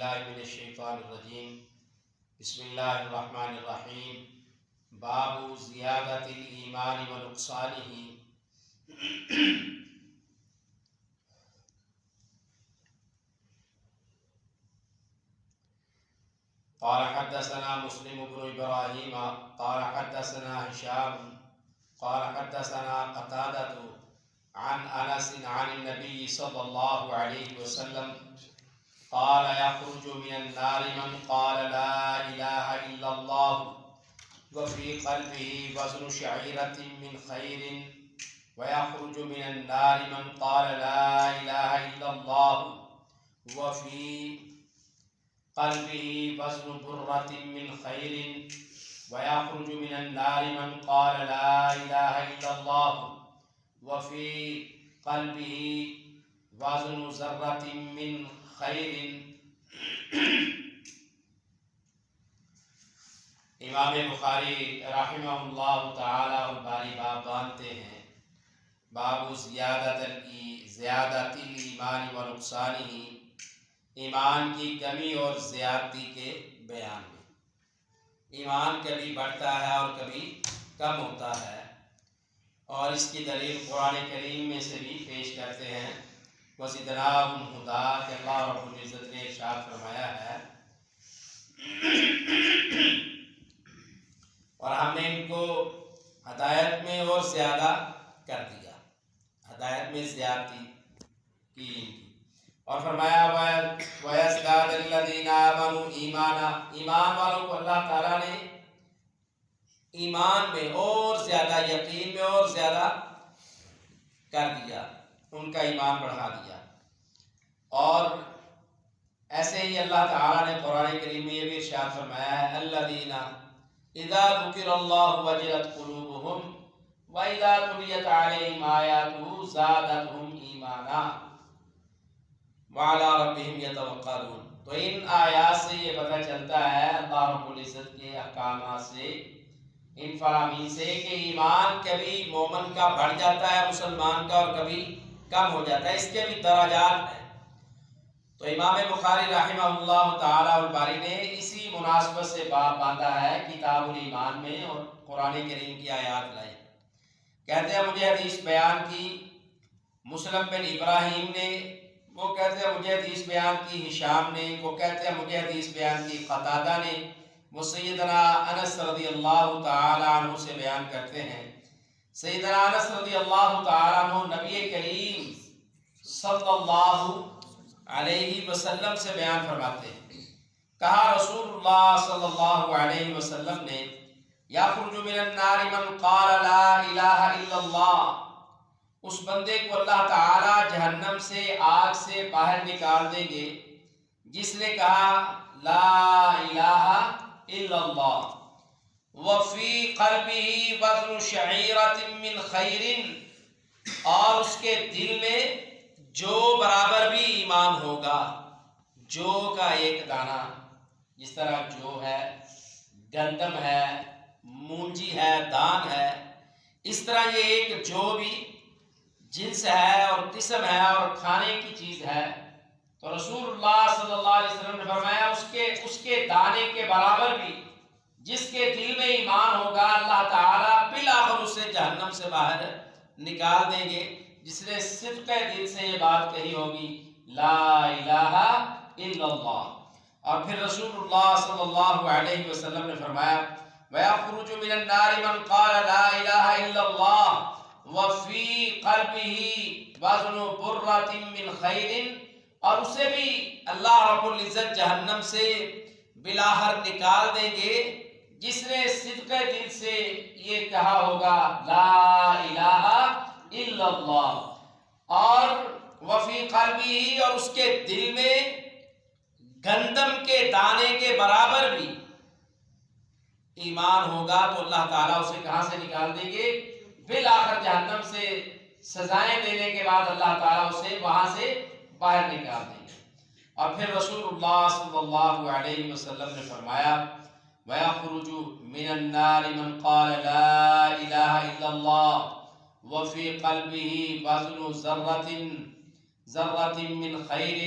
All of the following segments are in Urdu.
باللہ من الشیطان الرجیم بسم اللہ الرحمن الرحیم باب زیادت الایمان و نقصانہ قال حدثنا مسلم بن ابراہیم قال حدثنا هشام قال حدثنا قتادة عن انس عن النبي صلی اللہ علیہ وسلم قال يخرج من النار من قال لا إله إلا الله وفي قلبه وزن شعيرة من خير ويخرج من النار من قال لا إله إلا الله وفي قلبه وزن برة من خير ويخرج من النار من قال لا إله إلا الله وفي قلبه وزن ذرة من خیر۔ امام بخاری رحمہ اللہ تعالی اور باری باب باندھتے ہیں باب زیادت الایمان و نقصانہ، ایمان کی کمی اور زیادتی کے بیان میں۔ ایمان کبھی بڑھتا ہے اور کبھی کم ہوتا ہے، اور اس کی دلیل قرآن کریم میں سے بھی پیش کرتے ہیں۔ وَزِدْنَاهُمْ هُدًى کہ اللہ رب العزت نے ارشاد فرمایا ہے اور ہم نے ان کو ہدایت میں اور زیادہ کر دیا، ہدایت میں زیادتی کی ان کی، اور فرمایا وَيَزْدَادَ الَّذِينَ آمَنُوا ایمانا، ایمان والوں کو اللہ تعالیٰ نے ایمان میں اور زیادہ، یقین میں اور زیادہ کر دیا، ان کا ایمان بڑھا دیا۔ اور ایسے ہی اللہ تعالیٰ نے قرآن کریم میں یہ بھی ارشاد فرمایا ہے الذین اذا ذکر اللہ وجلت قلوبہم واذا تلیت علیہم آیاتہ زادتہم ایمانا وعلی ربہم یتوکلون۔ تو ان آیات سے یہ پتہ چلتا ہے اللہ رب العزت کے احکامات سے، ان فرامین سے، کہ ایمان کبھی مومن کا بڑھ جاتا ہے، مسلمان کا، اور کبھی کم ہو جاتا ہے، اس کے بھی درجات ہیں۔ تو امام بخاری رحمہ اللہ تعالی الباری نے اسی مناسبت سے باب باندھا ہے کتاب الایمان میں، اور قرآن کریم کی آیات لائے۔ کہتے ہیں مجھے حدیث بیان کی مسلم بن ابراہیم نے، وہ کہتے ہیں مجھے حدیث بیان کی ہشام نے، وہ کہتے ہیں مجھے حدیث بیان کی قتادہ نے، وہ سیدنا انس رضی اللہ تعالی عنہ سے بیان کرتے ہیں۔ سیدنا انس رضی اللہ تعالی عنہ نبی کریم صلی اللہ علیہ وسلم سے بیان فرماتے ہیں، کہا رسول اللہ صلی اللہ علیہ وسلم نے یخرج من النار من قال لا الہ الا اللہ، اس بندے کو اللہ تعالی جہنم سے، آگ سے باہر نکال دیں گے جس نے کہا لا الہ الا اللہ وفی قلبہ وزن شعیرۃ من خیر، اور اس کے دل میں جو برابر بھی ایمان ہوگا، جو کا ایک دانہ، جس طرح جو ہے، گندم ہے، مونجی ہے، دان ہے، اس طرح یہ ایک جو بھی جنس ہے اور قسم ہے اور کھانے کی چیز ہے، تو رسول اللہ صلی اللہ علیہ وسلم نے فرمایا اس کے دانے کے برابر بھی جس کے دل میں ایمان ہوگا، اللہ تعالیٰ بالآخر اسے جہنم سے باہر نکال دیں گے، جس نے صدق دل سے یہ بات کہی ہوگی لا الہ الا اللہ۔ اور پھر رسول اللہ صلی اللہ علیہ وسلم نے فرمایا وَيَخْرُجُ مِنَ النَّارِ مَنْ قَالَ لَا إِلَهَ إِلَّا اللَّهُ وَفِي قَلْبِهِ وَزْنُ بُرَّةٍ مِّنْ خَيْرٍ، اور اسے بھی اللہ رب العزت جہنم سے بالآخر نکال دیں گے جس نے صدق دل سے یہ کہا ہوگا لا الہ الا اللہ، اور وفی قلبہ، اور اس کے دل میں گندم کے دانے کے برابر بھی ایمان ہوگا، تو اللہ تعالیٰ اسے کہاں سے نکال دیں گے؟ بالآخر جہنم سے سزائیں دینے کے بعد اللہ تعالیٰ اسے وہاں سے باہر نکال دیں گے۔ اور پھر رسول اللہ صلی اللہ علیہ وسلم نے فرمایا وَيَخْرُجُ مِنَ النَّارِ مَنْ قَالَ لَا إِلَهَ إِلَّا اللَّهُ وَفِي قَلْبِهِ وَزْنُ ذَرَّةٍ مِّنْ خَيْرٍ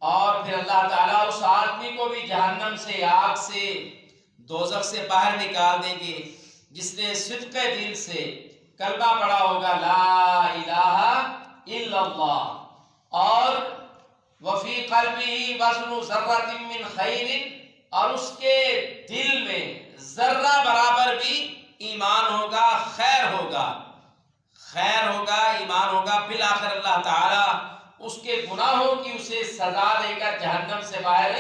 اور پھر اللہ تعالیٰ اس آدمی کو بھی جہنم سے، آگ سے، دوزخ سے باہر نکال دیں گے جس نے صدق دل سے کلمہ پڑھا ہوگا لا الہ الا اللہ، اور وفی قلبہ وزن ذرۃ من خیر، اور اس کے دل میں ذرہ برابر بھی ایمان ہوگا، خیر ہوگا، خیر ہوگا، ایمان ہوگا، بالآخر اللہ تعالیٰ اس کے گناہوں کی اسے سزا دے کر جہنم سے باہر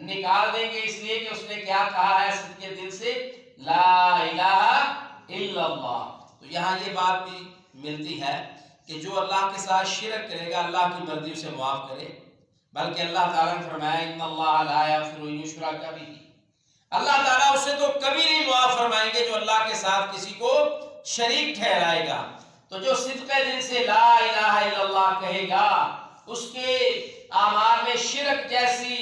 نکال دیں گے، اس لیے کہ اس نے کیا کہا ہے صدق کے دل سے لا الہ الا اللہ۔ تو یہاں یہ بات بھی ملتی ہے کہ جو اللہ کے ساتھ شرک کرے گا اللہ کی مرضی اسے معاف کرے، بلکہ اللہ تعالیٰ نے فرمایا ان اللہ لا یغفر ان یشرک بہ، اللہ تعالیٰ اسے تو کبھی نہیں معاف فرمائیں گے جو اللہ کے ساتھ کسی کو شریک ٹھہرائے گا۔ تو جو صدق دل سے لا الہ الا اللہ کہے گا اس کے اعمال میں شرک جیسی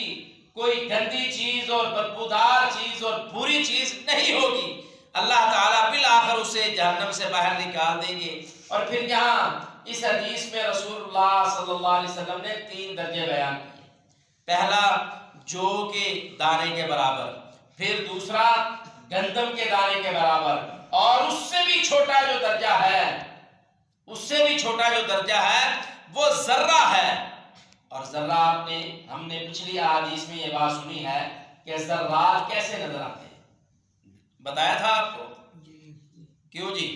کوئی گندی چیز اور بدبودار چیز اور بری چیز نہیں ہوگی، اللہ تعالیٰ بالآخر اسے جہنم سے باہر نکال دیں گے۔ اور پھر یہاں اس حدیث میں رسول اللہ صلی اللہ علیہ وسلم نے 3 درجے بیان کیے، پہلا جو کے دانے کے برابر، پھر دوسرا گندم کے دانے کے برابر، اور اس سے بھی چھوٹا جو درجہ ہے، اس سے بھی چھوٹا جو درجہ ہے وہ ذرہ ہے۔ اور ذرہ ہم نے پچھلی احادیث میں یہ بات سنی ہے کہ ذرات کیسے نظر آتے ہیں، بتایا تھا آپ کو؟ کیوں جی؟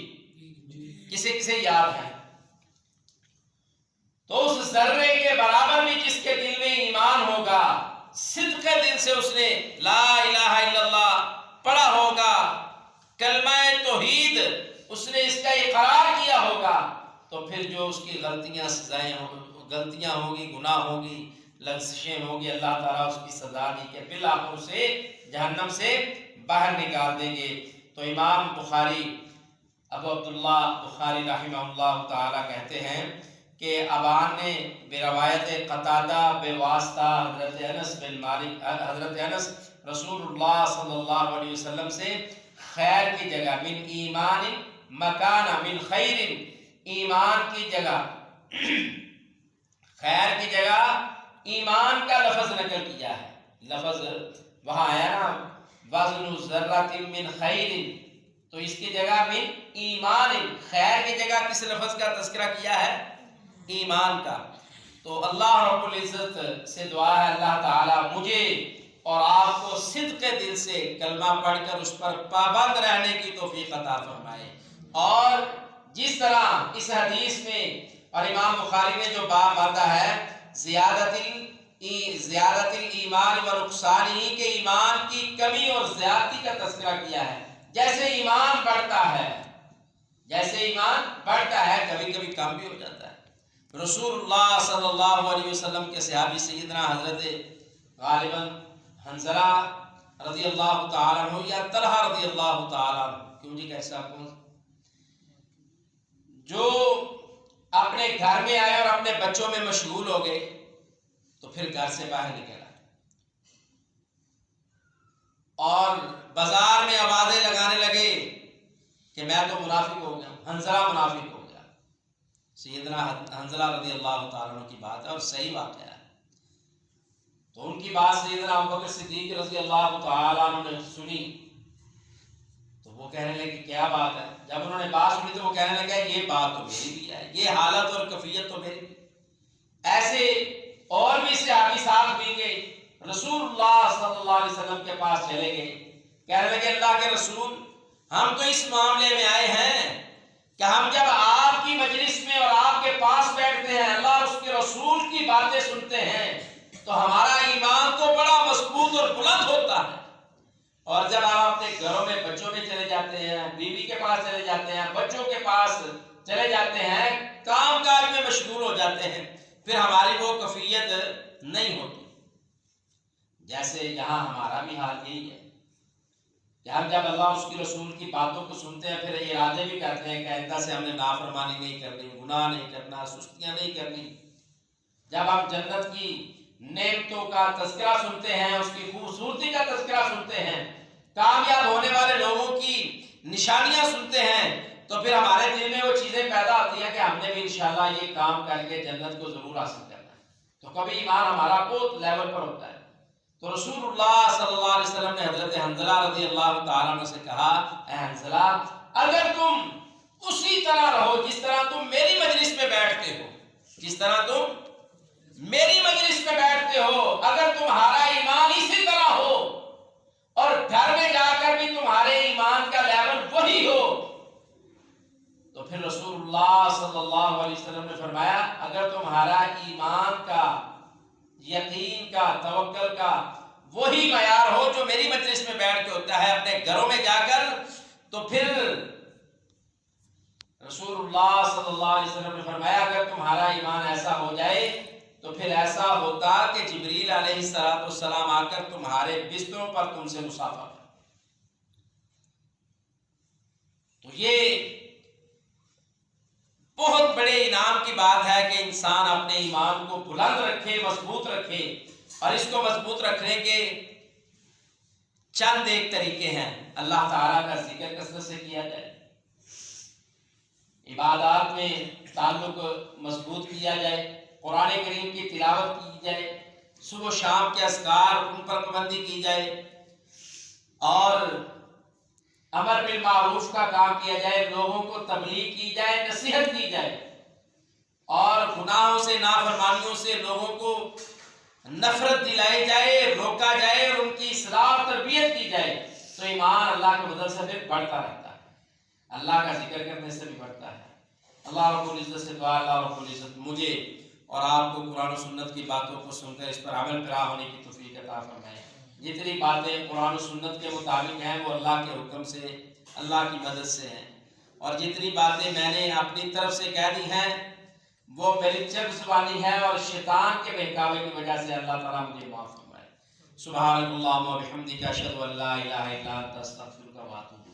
کسے کسے یاد ہے؟ تو اس ذرے کے برابر بھی جس کے دل میں ایمان ہوگا، صدق دل سے اس نے لا الہ الا اللہ پڑھا ہوگا، کلمہ توحید اس نے اس کا اقرار کیا ہوگا، تو پھر جو اس کی غلطیاں سزائیں غلطیاں ہوگی، گناہ ہوگی، لغزشیں ہوگی، اللہ تعالیٰ اس کی سزا دی کہ بالآخر اسے جہنم سے باہر نکال دیں گے۔ تو امام بخاری ابو عبداللہ بخاری رحمہ اللہ تعالیٰ کہتے ہیں کہ ابان نے بروایت قتادہ بواسطہ حضرت انس بن مالک، حضرت انس رسول اللہ صلی اللہ علیہ وسلم سے خیر کی جگہ من ایمان مکان من خیر، ایمان کی جگہ خیر کی جگہ ایمان کا لفظ نقل کیا ہے، لفظ وہاں آیا نا وزن ذرۃ من خیر، تو اس کی جگہ من ایمان، خیر کی جگہ کس لفظ کا تذکرہ کیا ہے؟ ایمان کا۔ تو اللہ رب العزت سے دعا ہے اللہ تعالیٰ مجھے اور آپ کو صدق دل سے کلمہ پڑھ کر اس پر پابند رہنے کی توفیق عطا فرمائے۔ اور جس طرح اس حدیث میں اور امام بخاری نے جو باب باندھا ہے زیادت الایمان و نقصان ہی، کہ ایمان کی کمی اور زیادتی کا تذکرہ کیا ہے، جیسے ایمان بڑھتا ہے، جیسے ایمان بڑھتا ہے کبھی کبھی کم بھی ہو جاتا ہے۔ رسول اللہ صلی اللہ علیہ وسلم کے صحابی سیدنا حضرت غالباً حنظلہ رضی اللہ تعالیٰ عنہ یا طلحہ رضی اللہ تعالیٰ عنہ، کیوں جی کیسا کون، جو اپنے گھر میں آئے اور اپنے بچوں میں مشغول ہو گئے تو پھر گھر سے باہر نکل آئے اور بازار میں آوازیں لگانے لگے کہ میں تو منافق ہو گیا، حنظلہ منافق ہو گیا۔ سیدنا حنظلہ رضی اللہ تعالیٰ عنہ کی بات ہے اور صحیح بات ہے، تو ان کی بات سیدنا ابوبکر صدیق رضی اللہ تعالیٰ عنہ نے سنی تو وہ کہنے لگے کیا بات ہے؟ جب انہوں نے بات سنی تو وہ کہنے لگا یہ بات تو میری بھی ہے، یہ حالت اور کیفیت تو میری بھی۔ ایسے اور بھی صحابی ساتھ مل گئے، رسول اللہ صلی اللہ علیہ وسلم کے پاس چلے گئے، کہنے لگے اللہ کے رسول ہم تو اس معاملے میں آئے ہیں کہ ہم جب آپ کی مجلس میں اور آپ کے پاس بیٹھتے ہیں، اللہ اور اس کے رسول کی باتیں سنتے ہیں تو ہمارا ایمان تو بڑا مضبوط اور بلند ہوتا ہے، اور جب آپ اپنے گھروں میں بچوں میں چلے جاتے ہیں، بیوی کے پاس چلے جاتے ہیں، بچوں کے پاس چلے جاتے ہیں، کام کاج میں مشغول ہو جاتے ہیں، پھر ہماری وہ کیفیت نہیں ہوتی۔ جیسے یہاں ہمارا بھی حال یہی ہے کہ ہم جب اللہ اس کی رسول کی باتوں کو سنتے ہیں پھر ارادے بھی کرتے ہیں کہ آئندہ سے ہم نے نافرمانی نہیں کرنی، گناہ نہیں کرنا، سستیاں نہیں کرنی۔ جب ہم جنت کی نعمتوں کا تذکرہ سنتے ہیں، اس کی خوبصورتی کا تذکرہ سنتے ہیں، کامیاب ہونے والے لوگوں کی نشانیاں سنتے ہیں، تو پھر ہمارے دل میں وہ چیزیں پیدا ہوتی ہیں کہ ہم نے بھی انشاءاللہ یہ کام کر کے جنت کو ضرور حاصل کرنا ہے۔ تو کبھی ایمان ہمارا بہت لیول پر ہوتا ہے. تو رسول اللہ صلی اللہ علیہ وسلم نے حضرت حنظلہ رضی اللہ تعالیٰ عنہ سے کہا اے حنظلہ اگر تم اسی طرح رہو جس طرح تم میری مجلس میں بیٹھتے ہو، جس طرح تم میری مجلس میں بیٹھتے ہو، اگر تمہارا ایمان اسی طرح ہو اور گھر میں جا کر بھی تمہارے ایمان کا لیول وہی ہو، تو پھر رسول اللہ صلی اللہ علیہ وسلم نے فرمایا اگر تمہارا ایمان کا، یقین کا، توکل کا وہی معیار ہو جو میری مجلس میں بیٹھ کے ہوتا ہے اپنے گھروں میں جا کر، تو پھر رسول اللہ صلی اللہ علیہ وسلم نے فرمایا اگر تمہارا ایمان ایسا ہو جائے تو پھر ایسا ہوتا کہ جبریل علیہ السلام آ کر تمہارے بستروں پر تم سے مصافحہ کرے. تو یہ بہت بڑے انعام کی بات ہے کہ انسان اپنے ایمان کو بلند رکھے، مضبوط رکھے. اور اس کو مضبوط رکھنے کے چند ایک طریقے ہیں. اللہ تعالیٰ کا ذکر کثرت سے کیا جائے، عبادات میں تعلق مضبوط کیا جائے، قرآن کریم کی تلاوت کی جائے، صبح و شام کے اذکار ان پر پابندی کی جائے، اور امر بالمعروف کا کام کیا جائے، لوگوں کو تبلیغ کی جائے، نصیحت کی جائے، اور گناہوں سے، نافرمانیوں سے لوگوں کو نفرت دلائی جائے، روکا جائے، اور ان کی اصلاح اور تربیت کی جائے. تو ایمان اللہ کے بدل سے پھر بڑھتا رہتا ہے، اللہ کا ذکر کرنے سے بھی بڑھتا ہے. اللہ رب العزت سے دعا اللہ رب العزت مجھے اور آپ کو قرآن و سنت کی باتوں کو سن کر اس پر عمل پیرا ہونے کی توفیق عطا فرمائے. جتنی باتیں قرآن و سنت کے مطابق ہیں وہ اللہ کے حکم سے، اللہ کی مدد سے ہیں، اور جتنی باتیں میں نے اپنی طرف سے کہہ دی ہیں وہ میری چب زبانی ہے اور شیطان کے بہکاوے کی وجہ سے. اللہ تعالیٰ مجھے معاف فرمائے. سبحان اللہ و بحمدک اشہد ان لا الہ الا انت استغفرک و اتوب